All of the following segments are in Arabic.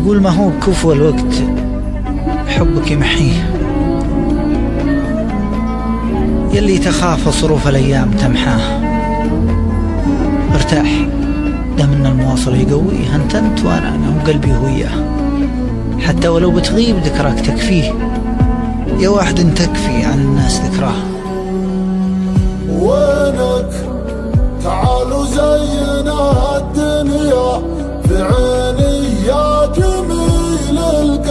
يقول ما هو كفو الوقت حبك يمحيه، يلي تخاف صروف الأيام تمحاه. ارتاح دام ان المواصل يقويه، انت وانا وقلبي وياه. حتى ولو بتغيب ذكراك تكفيه، يا واحد تكفي عن الناس ذكراه. وينك تعالوا زينا الدنيا في عيني يا جميل القاد.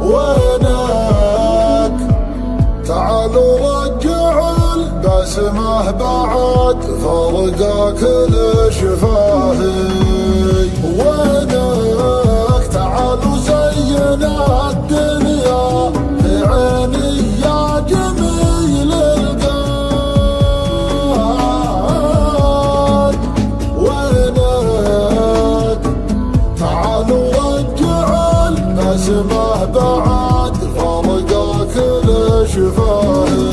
وينك تعالوا رجع البسمة بعد فرقاك لشفاهي. وينك تعالوا زينا الدنيا في عيني يا جميل القاد. وينك تعالوا رجع البسمة بعد فرقاك لشفاهي.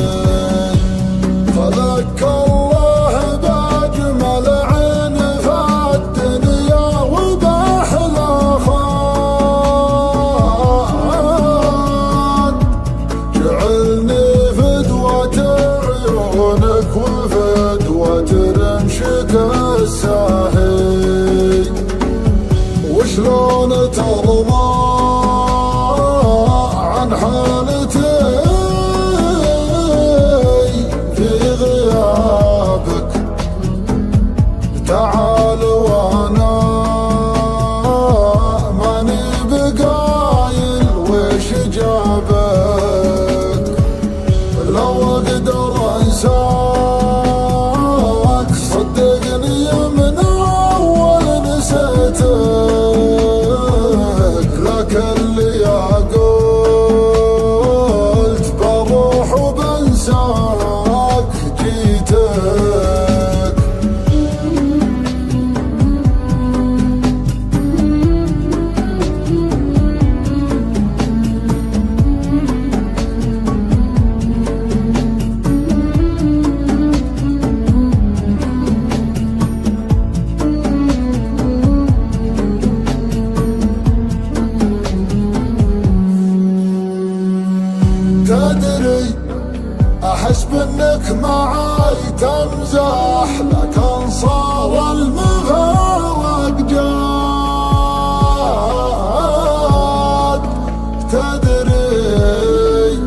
فلك الله بأجمل عين في الدنيا وبأحلى خاد. جعلني فدوة عيونك وفدوة رمشك الساهي. وشلون ترضى عن حالتي في غيابك؟ تعال وانا ماني بقايل وش جابك. لو اقدر انساك صدقني من اول نسيتك. لك اللي قلت بروح وبنساك جيتك. تدري احس بانك معاي تمزح، لكن صار المفارق جاد. تدري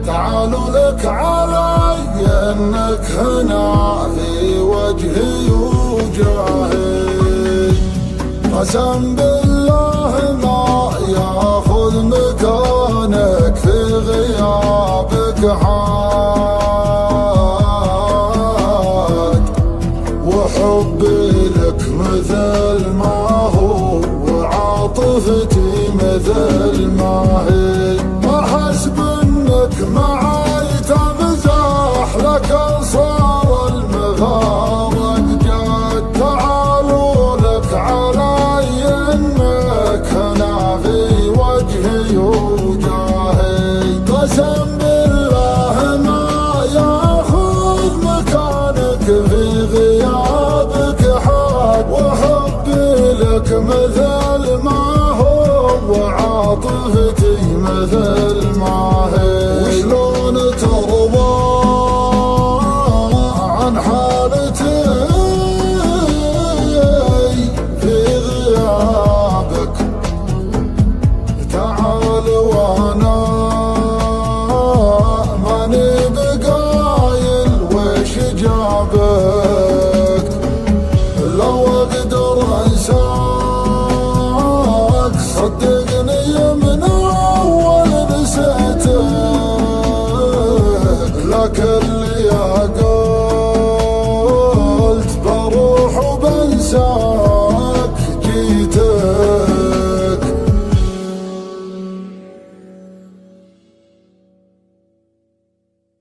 تعالوا لك علي انك هنا في وجهي وجاهي. قسم بالله ما ياخذ مكانك في غيابك حاد. وحبي لك مثل ما هو وعاطفتي مثل ما هي. احس بانك معاي تمزح، لكن صار المفارق جاد. تعالوا لك علي انك هنا في وجهي وجاهي. قسم بالله ما ياخذ مكانك في غيابك حاد. وحبي لك مثل ما هو وعاطفتي مثل ما هي. وشلون ترضى عن حالتي في غيابك؟ تعال وانا ماني بقايل وش جابك. لو اقدر انساك صدقني من اول نسيتك. لكن